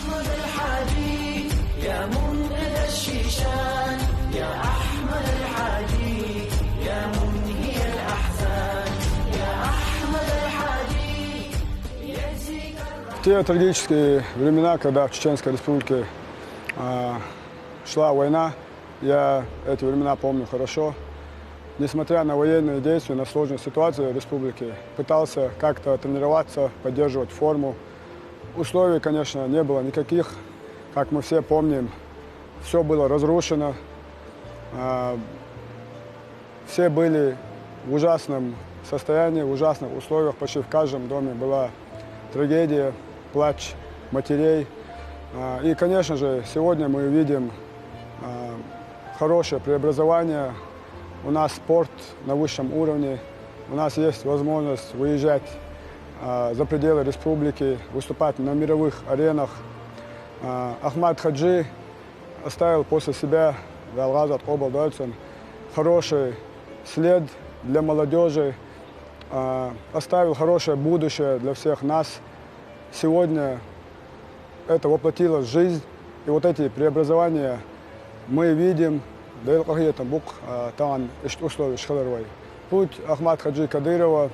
أحمد الحادي يا منقذ الشيشان، يا أحمد الحادي يا منهي الأحزان، يا أحمد الحادي يجزيك В те трагические времена, когда в Чеченской Республике шла война, я эти времена помню хорошо. Несмотря на военные действия, на сложную ситуацию в республике, пытался как-то тренироваться, поддерживать форму. Условий, конечно, не было никаких. Как мы все помним, все было разрушено. Все были в ужасном состоянии, в ужасных условиях. Почти в каждом доме была трагедия, плач матерей. И, конечно же, сегодня мы видим хорошее преобразование. У нас спорт на высшем уровне. У нас есть возможность выезжать за пределы республики, выступать на мировых аренах. Ахмад Хаджи оставил после себя хороший след для молодежи, оставил хорошее будущее для всех нас. Сегодня это воплотилось в жизнь, и вот эти преобразования мы видим. Путь Ахмада Хаджи Кадырова,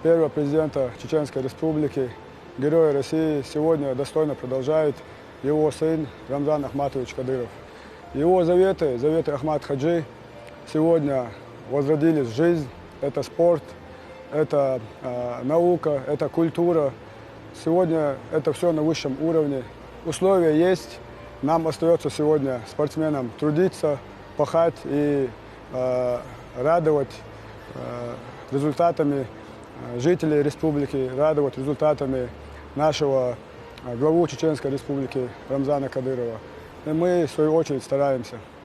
первого президента Чеченской Республики, героя России, сегодня достойно продолжает его сын Рамзан Ахматович Кадыров. Его заветы Ахмада Хаджи сегодня возродились в жизнь. Это спорт, это наука, это культура. Сегодня это все на высшем уровне. Условия есть. Нам остается сегодня, спортсменам, трудиться, пахать и радовать результатами жителей республики, радовать результатами нашего главу Чеченской Республики Рамзана Кадырова. И мы, в свою очередь, стараемся.